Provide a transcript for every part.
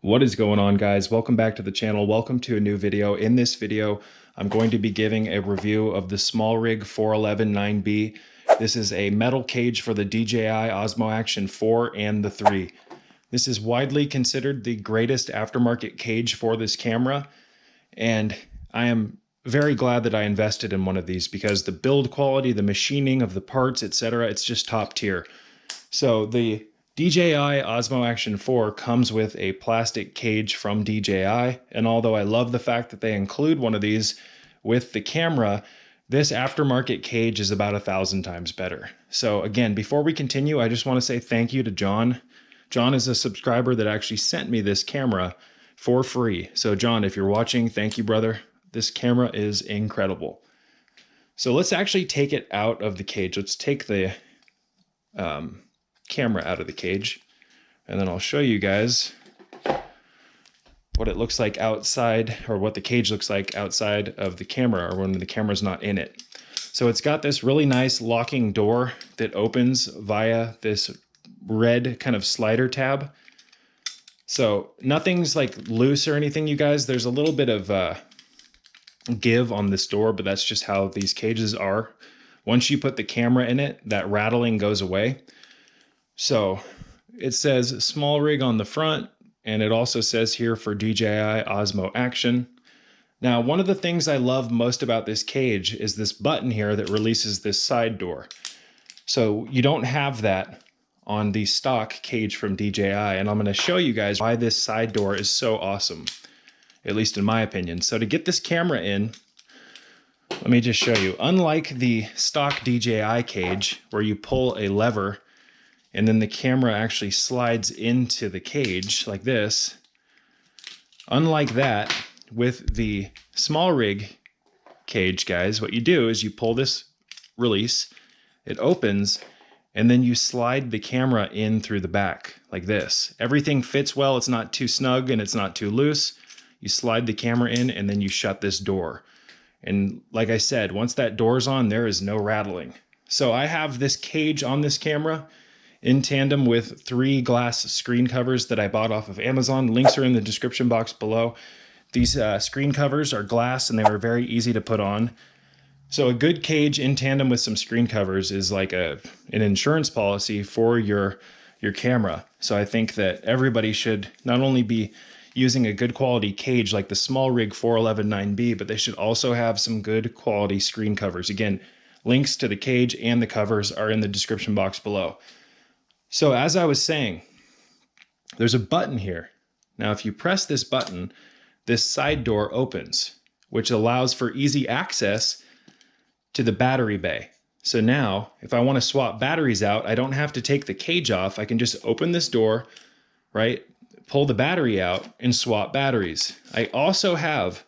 What is going on, guys? Welcome back to the channel. Welcome to a new video. In this video, I'm going to be giving a review of the SmallRig 411-9B. This is a metal cage for the DJI Osmo Action 4 and the 3. This is widely considered the greatest aftermarket cage for this camera, and I am very glad that I invested in one of these because the build quality, the machining of the parts, etc., it's just top tier. So the DJI Osmo Action 4 comes with a plastic cage from DJI, and although I love the fact that they include one of these with the camera, this aftermarket cage is about 1,000 times better. So again, before we continue, I just want to say thank you to John. John is a subscriber that actually sent me this camera for free. So John, if you're watching, thank you, brother. This camera is incredible. So let's actually take it out of the cage. Let's take the camera out of the cage, and then I'll show you guys what it looks like outside, or what the cage looks like outside of the camera, or when the camera's not in it. So it's got this really nice locking door that opens via this red kind of slider tab. So nothing's like loose or anything, you guys. There's a little bit of give on this door, but that's just how these cages are. Once you put the camera in it, that rattling goes away. So it says SmallRig on the front, and it also says here for DJI Osmo Action. Now, one of the things I love most about this cage is this button here that releases this side door. So you don't have that on the stock cage from DJI, and I'm going to show you guys why this side door is so awesome, at least in my opinion. So to get this camera in, let me just show you. Unlike the stock DJI cage where you pull a lever and then the camera actually slides into the cage like this, unlike that, with the SmallRig cage, guys, what you do is you pull this release, it opens, and then you slide the camera in through the back like this. Everything fits well. It's not too snug and it's not too loose. You slide the camera in and then you shut this door. And like I said, once that door's on, there is no rattling. So I have this cage on this camera in tandem with 3 glass screen covers that I bought off of Amazon. Links are in the description box below. These screen covers are glass and they were very easy to put on. So a good cage in tandem with some screen covers is like an insurance policy for your camera. So I think that everybody should not only be using a good quality cage like the SmallRig 411-9B, but they should also have some good quality screen covers. Again, links to the cage and the covers are in the description box below. So as I was saying, there's a button here. Now, if you press this button, this side door opens, which allows for easy access to the battery bay. So now, if I want to swap batteries out, I don't have to take the cage off. I can just open this door, right? Pull the battery out and swap batteries. I also have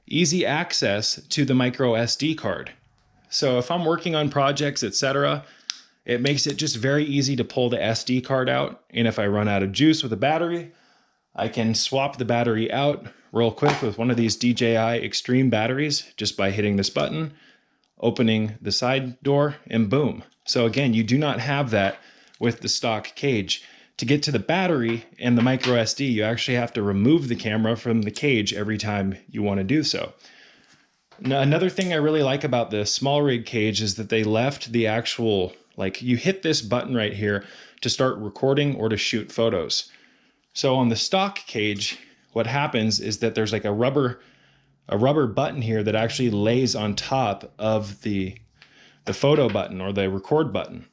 easy access to the microSD card. So if I'm working on projects, etc., it makes it just very easy to pull the SD card out. And if I run out of juice with a battery, I can swap the battery out real quick with one of these DJI Extreme batteries just by hitting this button, opening the side door, and boom. So again, you do not have that with the stock cage. To get to the battery and the microSD, you actually have to remove the camera from the cage every time you want to do so. Now, another thing I really like about the SmallRig cage is that they left the actual, like, you hit this button right here to start recording or to shoot photos. So on the stock cage, what happens is that there's like a rubber button here that actually lays on top of the photo button or the record button.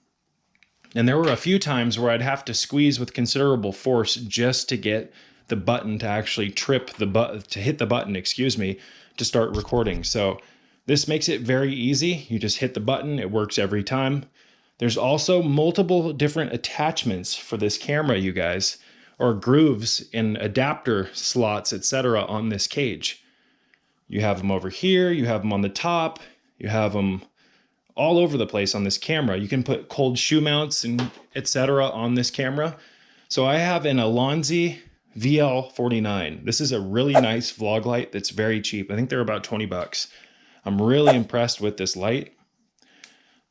And there were a few times where I'd have to squeeze with considerable force just to get the button to actually hit the button, excuse me, to start recording. So this makes it very easy. You just hit the button, it works every time. There's also multiple different attachments for this camera, you guys, or grooves and adapter slots, etc. on this cage. You have them over here, you have them on the top, you have them all over the place on this camera. You can put cold shoe mounts and etc. on this camera. So I have an Alonzi VL49. This is a really nice vlog light that's very cheap. I think they're about 20 bucks. I'm really impressed with this light.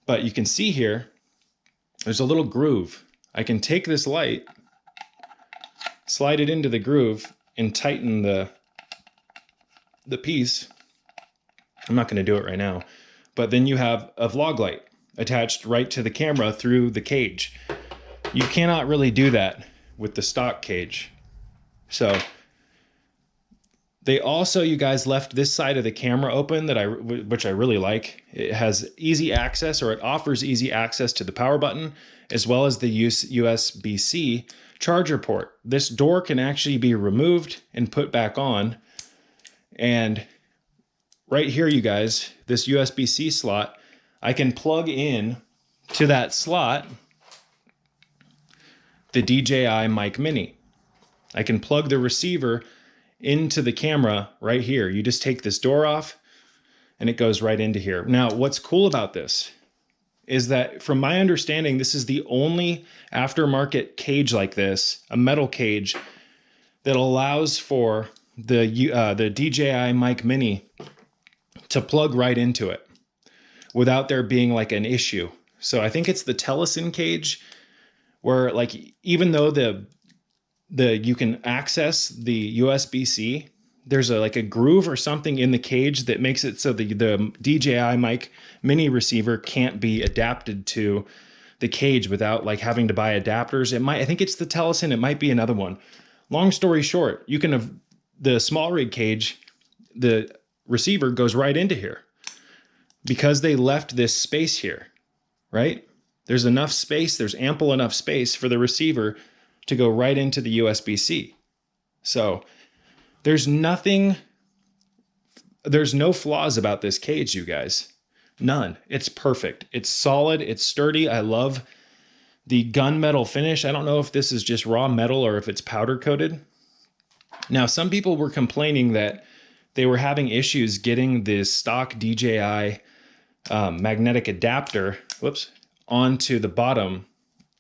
But you can see here, there's a little groove. I can take this light slide it into the groove and tighten the piece. I'm not going to do it right now, but then you have a vlog light attached right to the camera through the cage. You cannot really do that with the stock cage. So they also, you guys, left this side of the camera open which I really like. It has easy access, or it offers easy access to the power button, as well as the USB-C charger port. This door can actually be removed and put back on. And right here, you guys, this USB-C slot, I can plug in to that slot the DJI Mic Mini. I can plug the receiver into the camera right here. You just take this door off and it goes right into here. Now, what's cool about this is that, from my understanding, this is the only aftermarket cage like this, a metal cage, that allows for the DJI Mic Mini to plug right into it without there being like an issue. So I think it's the Telesin cage where, like, even though you can access the USB-C, there's a groove or something in the cage that makes it so the DJI Mic Mini receiver can't be adapted to the cage without like having to buy adapters. I think it's the Telesin, it might be another one. Long story short, you can have the SmallRig cage, the receiver goes right into here because they left this space here, right? There's enough space, there's ample enough space for the receiver to go right into the USB-C. So there's no flaws about this cage, you guys. None. It's perfect. It's solid. It's sturdy. I love the gunmetal finish. I don't know if this is just raw metal or if it's powder coated. Now, some people were complaining that they were having issues getting this stock DJI magnetic adapter, onto the bottom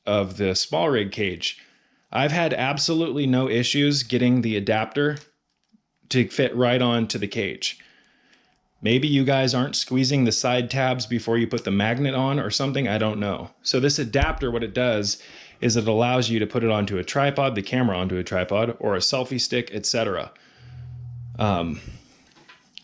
of the SmallRig cage. I've had absolutely no issues getting the adapter to fit right onto the cage. Maybe you guys aren't squeezing the side tabs before you put the magnet on or something, I don't know. So this adapter, what it does is it allows you to put it onto a tripod, the camera onto a tripod, or a selfie stick, etc.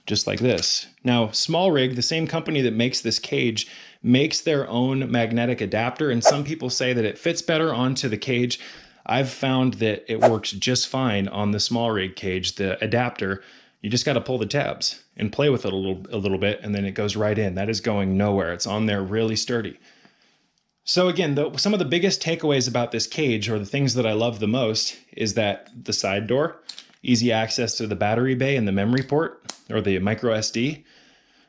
Just like this. Now, SmallRig, the same company that makes this cage, makes their own magnetic adapter, and some people say that it fits better onto the cage. I've found that it works just fine on the SmallRig cage, the adapter. You just got to pull the tabs and play with it a little bit, and then it goes right in. That is going nowhere. It's on there really sturdy. So again, some of the biggest takeaways about this cage, or the things that I love the most, is that the side door, easy access to the battery bay and the memory port, or the microSD.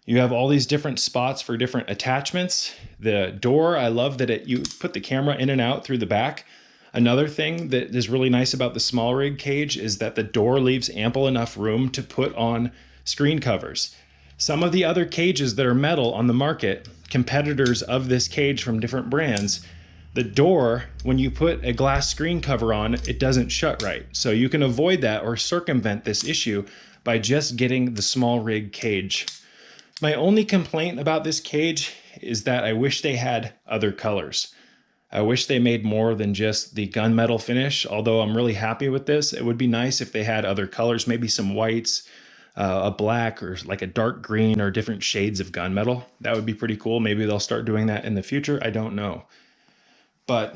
You have all these different spots for different attachments. The door, I love that you put the camera in and out through the back. Another thing that is really nice about the SmallRig cage is that the door leaves ample enough room to put on screen covers. Some of the other cages that are metal on the market, competitors of this cage from different brands, the door, when you put a glass screen cover on, it doesn't shut right. So you can avoid that or circumvent this issue by just getting the SmallRig cage. My only complaint about this cage is that I wish they had other colors. I wish they made more than just the gunmetal finish, although I'm really happy with this. It would be nice if they had other colors, maybe some whites, a black, or like a dark green, or different shades of gunmetal. That would be pretty cool. Maybe they'll start doing that in the future. I don't know. But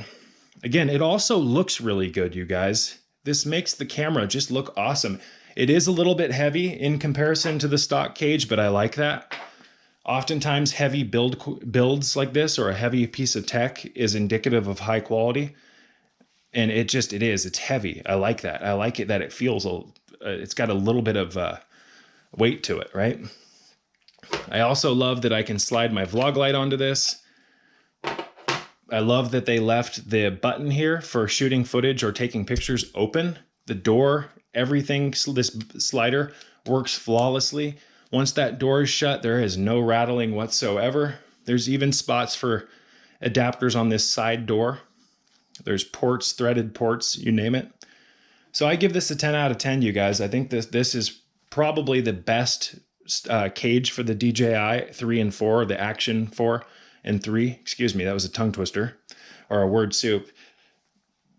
again, it also looks really good, you guys. This makes the camera just look awesome. It is a little bit heavy in comparison to the stock cage, but I like that. Oftentimes heavy builds like this, or a heavy piece of tech, is indicative of high quality. And it's heavy. I like that. I like it that it feels, it's got a little bit of weight to it, right? I also love that I can slide my vlog light onto this. I love that they left the button here for shooting footage or taking pictures open. The door, everything, this slider works flawlessly. Once that door is shut, there is no rattling whatsoever. There's even spots for adapters on this side door. There's ports, threaded ports, you name it. So I give this a 10 out of 10, you guys. I think this is probably the best cage for the DJI 3 and 4, the Action 4 and 3. Excuse me, that was a tongue twister or a word soup.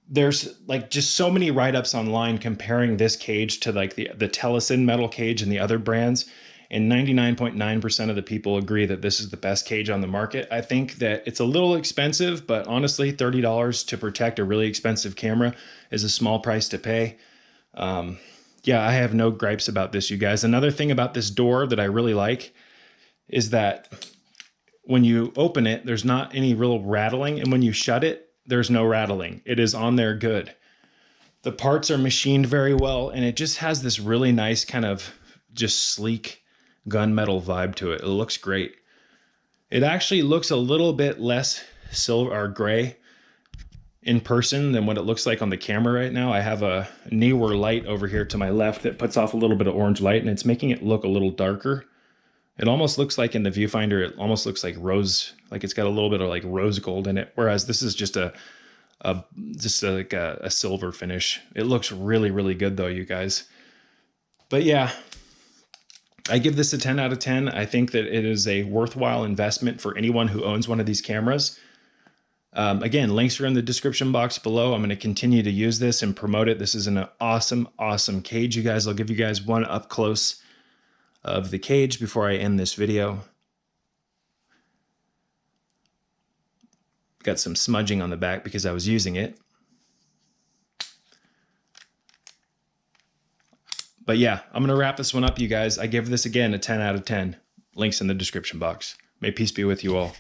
there's like just so many write-ups online comparing this cage to like the Telesin metal cage and the other brands. And 99.9% of the people agree that this is the best cage on the market. I think that it's a little expensive, but honestly, $30 to protect a really expensive camera is a small price to pay. Yeah, I have no gripes about this, you guys. Another thing about this door that I really like is that when you open it, there's not any real rattling. And when you shut it, there's no rattling. It is on there good. The parts are machined very well, and it just has this really nice kind of just sleek gunmetal vibe to it. It looks great. It actually looks a little bit less silver or gray in person than what it looks like on the camera right now. I have a newer light over here to my left that puts off a little bit of orange light, and it's making it look a little darker. It almost looks like in the viewfinder, it almost looks like rose, like it's got a little bit of like rose gold in it. Whereas this is just like a silver finish. It looks really, really good though, you guys. But yeah, I give this a 10 out of 10. I think that it is a worthwhile investment for anyone who owns one of these cameras. Again, links are in the description box below. I'm going to continue to use this and promote it. This is an awesome, awesome cage, you guys. I'll give you guys one up close of the cage before I end this video. Got some smudging on the back because I was using it. But yeah, I'm going to wrap this one up, you guys. I give this again a 10 out of 10. Links in the description box. May peace be with you all.